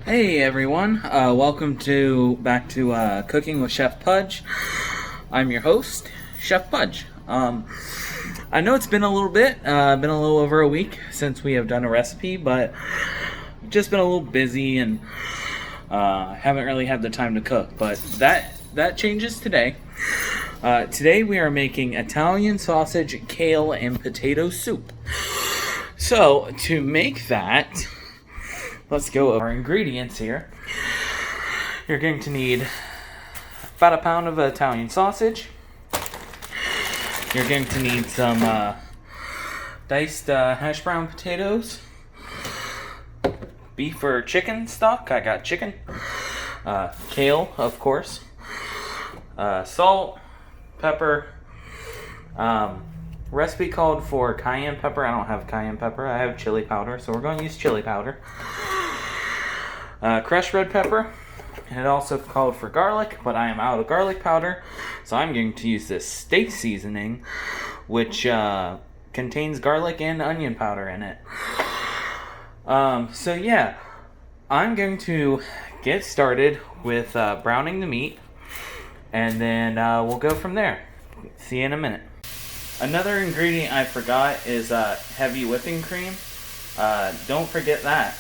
Hey everyone, welcome back to Cooking with Chef Pudge. I'm your host, Chef Pudge. I know it's been a little bit, been a little over a week since we have done a recipe, but just been a little busy and haven't really had the time to cook. But that changes today. Today we are making Italian sausage, kale, and potato soup. So to make that, let's go over our ingredients here. You're going to need about a pound of Italian sausage. You're going to need some diced hash brown potatoes. Beef or chicken stock. I got chicken. Kale, of course. Salt, pepper. Recipe called for cayenne pepper. I don't have cayenne pepper. I have chili powder, so we're going to use chili powder. Crushed red pepper. And it also called for garlic, but I am out of garlic powder, so I'm going to use this steak seasoning, which contains garlic and onion powder in it. So yeah, I'm going to get started with browning the meat, and then we'll go from there. See you in a minute. Another ingredient I forgot is heavy whipping cream. Don't forget that.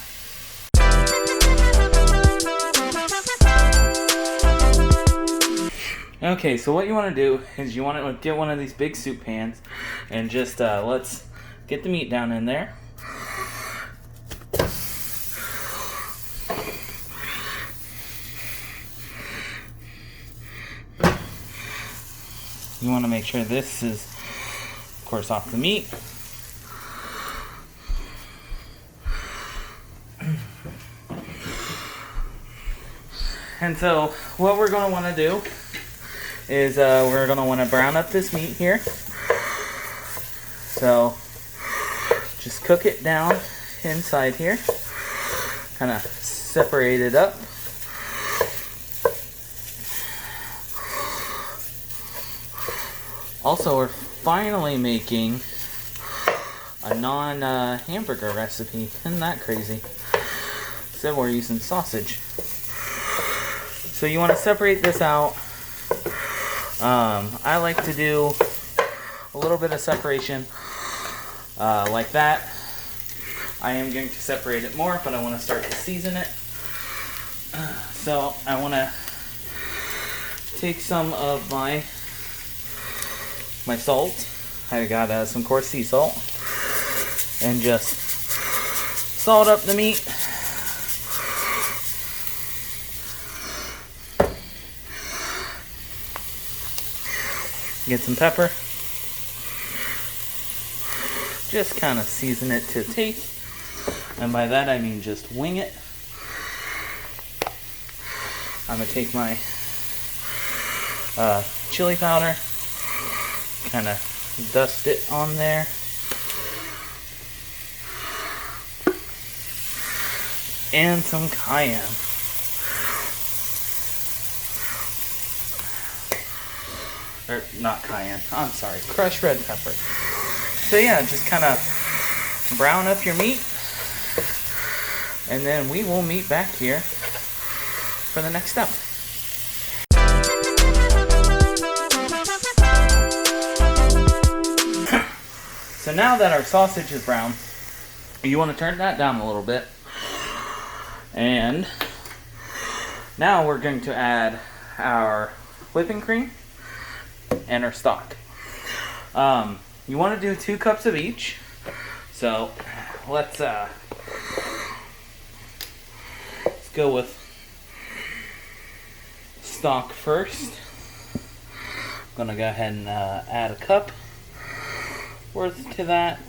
Okay, so what you want to do is you want to get one of these big soup pans and just let's get the meat down in there. You want to make sure this is, of course, off the meat. And so what we're going to want to do is we're going to want to brown up this meat here. So just cook it down inside here. Kind of separate it up. Also, we're finally making a non-hamburger recipe. Isn't that crazy? So we're using sausage. So you want to separate this out. I like to do a little bit of separation like that. I am going to separate it more, but I want to start to season it. So I want to take some of my salt. I got some coarse sea salt, and just salt up the meat. Get some pepper. Just kind of season it to taste. And by that I mean just wing it. I'm going to take my chili powder. Kind of dust it on there. And some cayenne. Or not cayenne, I'm sorry, crushed red pepper. So yeah, just kind of brown up your meat, and then we will meet back here for the next step. So now that our sausage is brown, you want to turn that down a little bit. And now we're going to add our whipping cream and our stock. You want to do 2 cups of each. So let's go with stock first. I'm gonna go ahead and add a cup worth to that.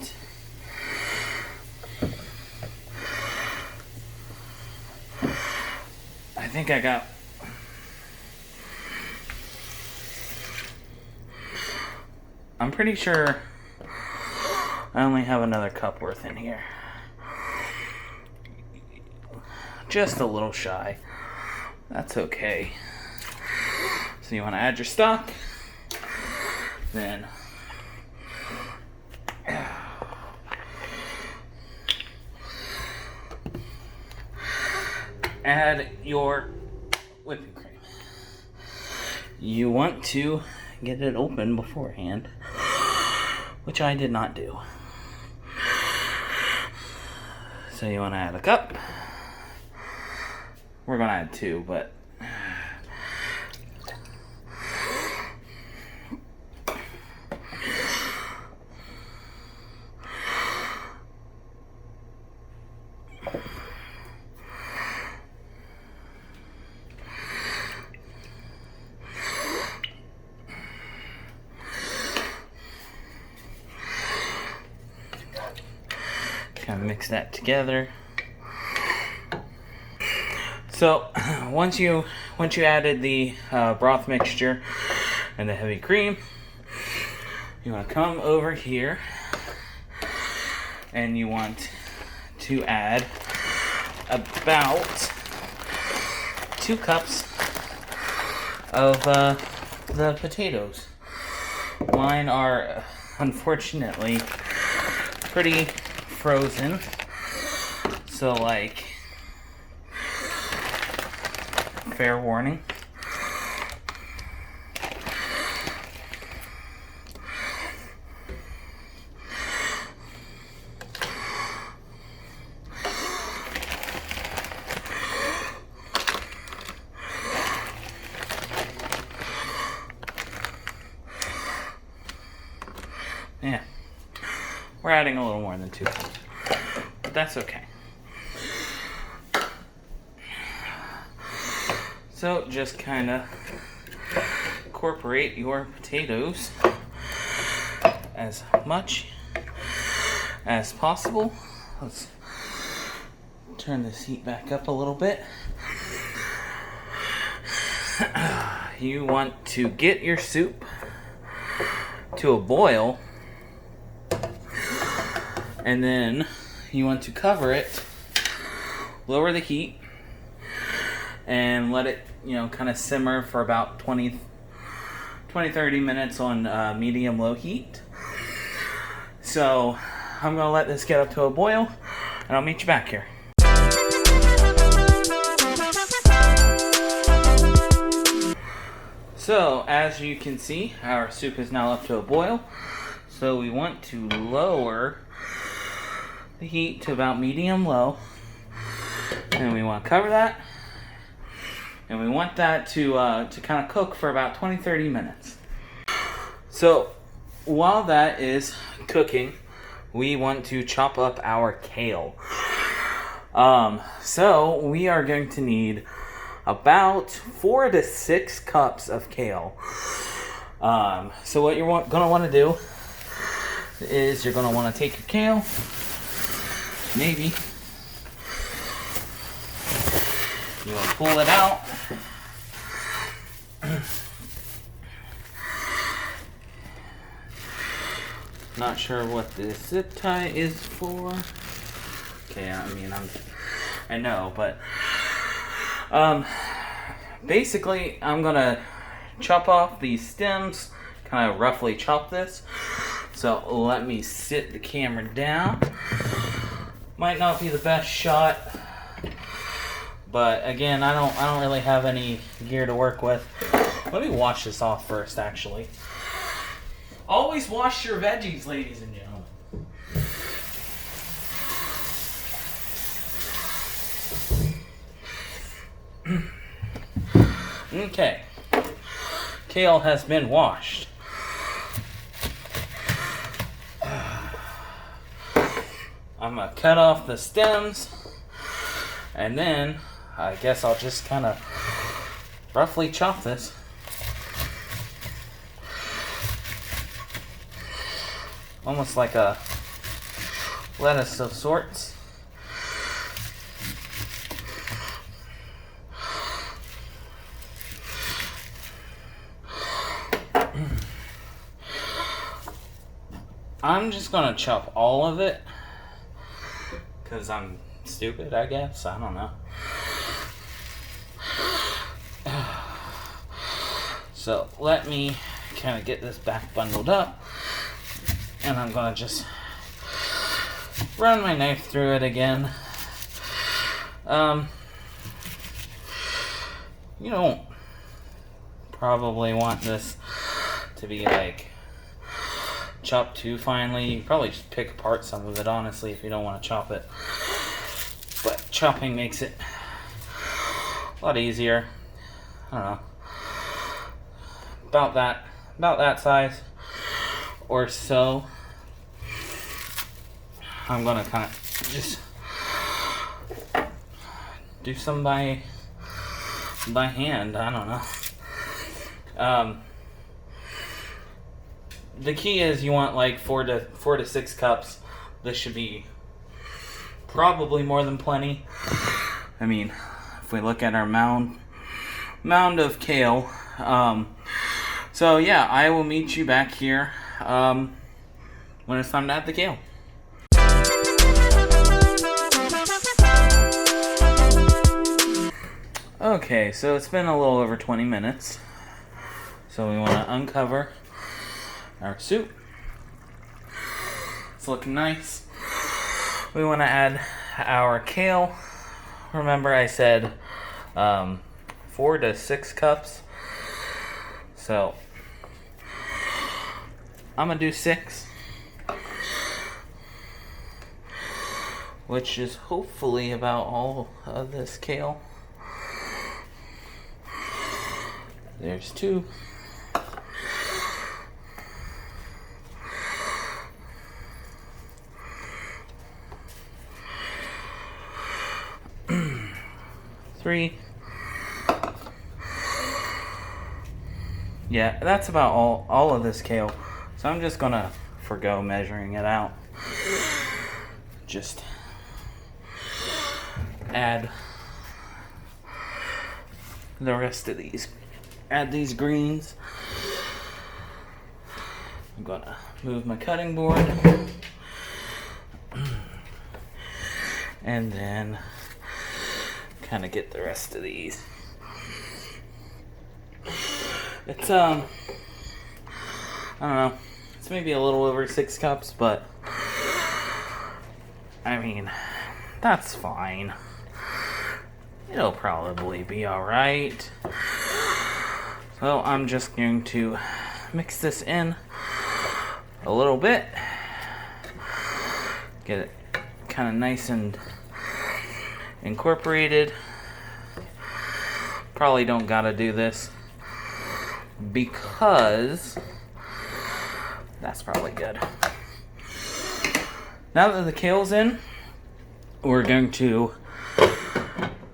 I think I got I'm pretty sure I only have another cup worth in here. Just a little shy. That's okay. So you want to add your stock. Then add your whipping cream. You want to get it open beforehand, which I did not do. So you want to add a cup. We're going to add 2, but kind of mix that together. So once you added the broth mixture and the heavy cream, you want to come over here and you want to add about 2 cups of the potatoes. Mine are unfortunately pretty frozen, so like, fair warning. Yeah, we're adding a little more than 2 cups, but that's okay. So just kind of incorporate your potatoes as much as possible. Let's turn this heat back up a little bit. You want to get your soup to a boil, and then you want to cover it, lower the heat, and let it, kind of simmer for about 20-30 minutes on medium-low heat. So I'm going to let this get up to a boil, and I'll meet you back here. So as you can see, our soup is now up to a boil. So we want to lower the heat to about medium-low, and we want to cover that. And we want that to kind of cook for about 20-30 minutes. So while that is cooking, we want to chop up our kale. So we are going to need about 4 to 6 cups of kale. So what you're going to want to do is you're going to want to take your kale, maybe you want to pull it out. Not sure what this zip tie is for. Okay, I know, but basically I'm gonna chop off these stems, kind of roughly chop this. So let me sit the camera down. Might not be the best shot, but again, I don't really have any gear to work with. Let me wash this off first, actually. Always wash your veggies, ladies and gentlemen. Okay. Kale has been washed. I'm gonna cut off the stems, and then I guess I'll just kind of roughly chop this. Almost like a lettuce of sorts. I'm just gonna chop all of it because I'm stupid, I guess. I don't know. So let me kind of get this back bundled up, and I'm gonna just run my knife through it again. you don't probably want this to be like chopped too finely. You can probably just pick apart some of it, honestly, if you don't want to chop it. But chopping makes it a lot easier. I don't know. About that size or so. I'm gonna kind of just do some by hand. I don't know. The key is you want like 4 to 6 cups. This should be probably more than plenty. I mean, if we look at our mound of kale. So yeah, I will meet you back here when it's time to add the kale. Okay, so it's been a little over 20 minutes. So we want to uncover our soup. It's looking nice. We want to add our kale. Remember I said 4 to 6 cups. So I'm going to do 6. Which is hopefully about all of this kale. There's 2. Three. Yeah, that's about all of this kale. So I'm just gonna forgo measuring it out. Just add the rest of these. Add these greens. I'm gonna move my cutting board. And then kind of get the rest of these. It's I don't know, it's maybe a little over 6 cups, but I mean, that's fine. It'll probably be alright. So I'm just going to mix this in a little bit. Get it kind of nice and incorporated. Probably don't gotta do this because that's probably good. Now that the kale's in, we're going to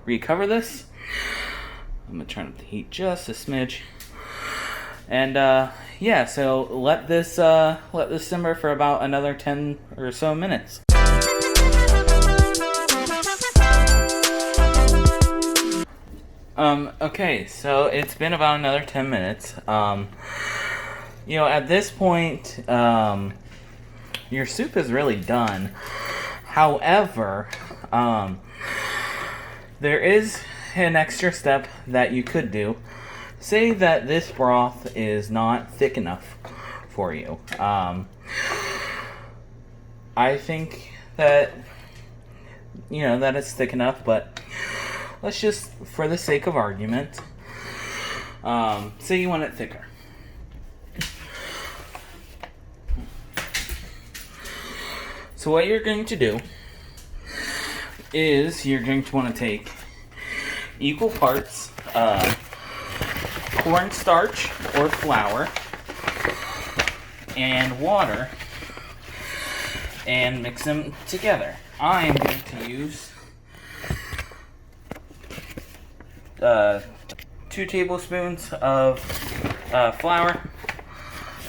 recover this. I'm gonna turn up the heat just a smidge. And yeah, so let this simmer for about another 10 or so minutes. Okay, so it's been about another 10 minutes. You know, at this point, your soup is really done. However, there is an extra step that you could do. Say that this broth is not thick enough for you. I think that, you know, that it's thick enough, but let's just, for the sake of argument, say you want it thicker. So what you're going to do is you're going to want to take equal parts cornstarch or flour and water and mix them together. I am going to use 2 tablespoons of flour.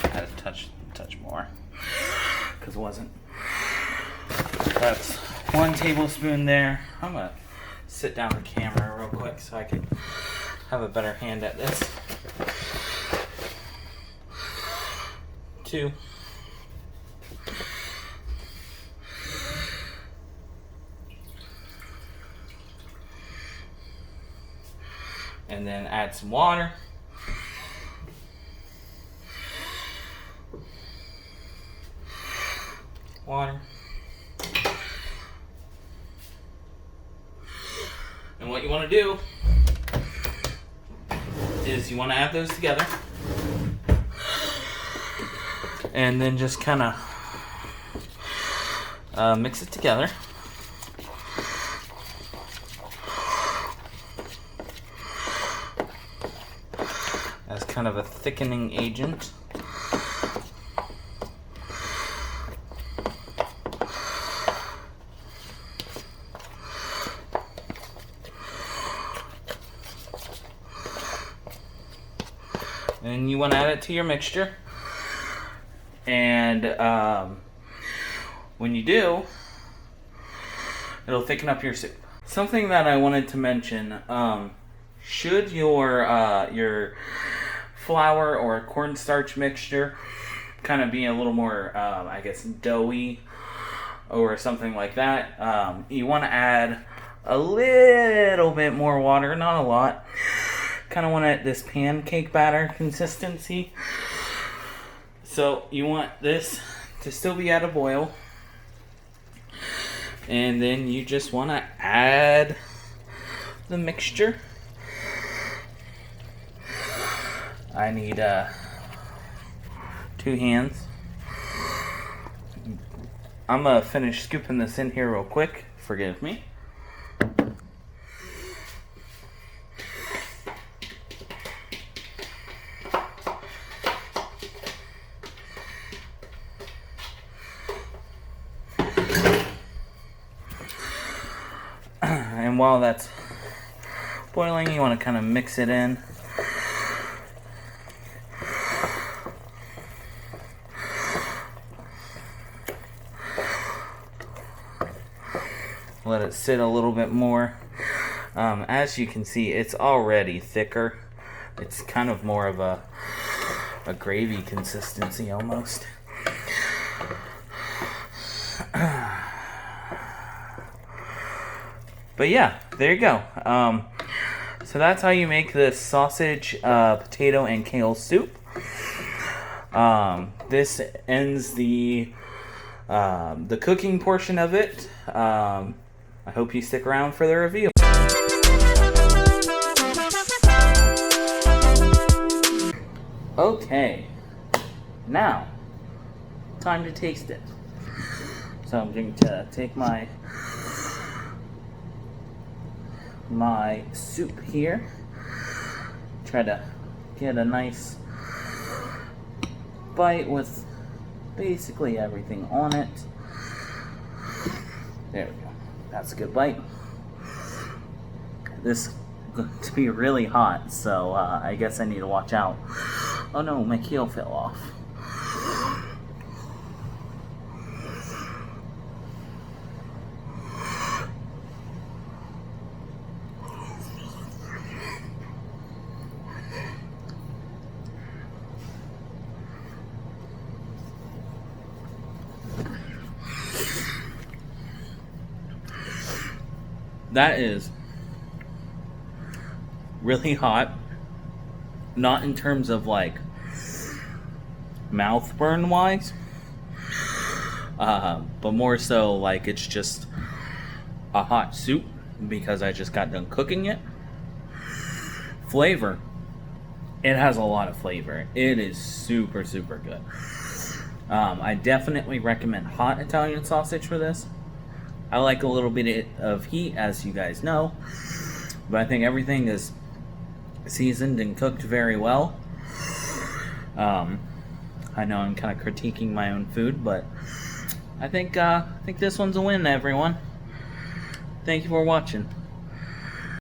I had to touch more because it wasn't. That's 1 tablespoon there. I'm gonna sit down the camera real quick so I can have a better hand at this. 2. And then add some water. And what you want to do is you want to add those together. And then just kind of mix it together. As kind of a thickening agent. And you want to add it to your mixture. And when you do, it'll thicken up your soup. Something that I wanted to mention, should your flour or cornstarch mixture kind of be a little more, I guess, doughy or something like that, you want to add a little bit more water, not a lot. Kind of want this pancake batter consistency. So you want this to still be at a boil. And then you just want to add the mixture. I need 2 hands. I'm going to finish scooping this in here real quick. Forgive me. And while that's boiling, you want to kind of mix it in. Let it sit a little bit more. As you can see, it's already thicker. It's kind of more of a gravy consistency almost. But yeah, there you go. So that's how you make this sausage, potato, and kale soup. This ends the cooking portion of it. I hope you stick around for the review. Okay, now time to taste it. So I'm going to take my soup here. Try to get a nice bite with basically everything on it. There we go. That's a good bite. This is going to be really hot, so I guess I need to watch out. Oh no, my kale fell off. That is really hot. Not in terms of like mouth burn wise, but more so like it's just a hot soup because I just got done cooking it. Flavor, it has a lot of flavor. It is super good. I definitely recommend hot Italian sausage for this. I like a little bit of heat, as you guys know, but I think everything is seasoned and cooked very well. I know I'm kind of critiquing my own food, but I think this one's a win, everyone. Thank you for watching.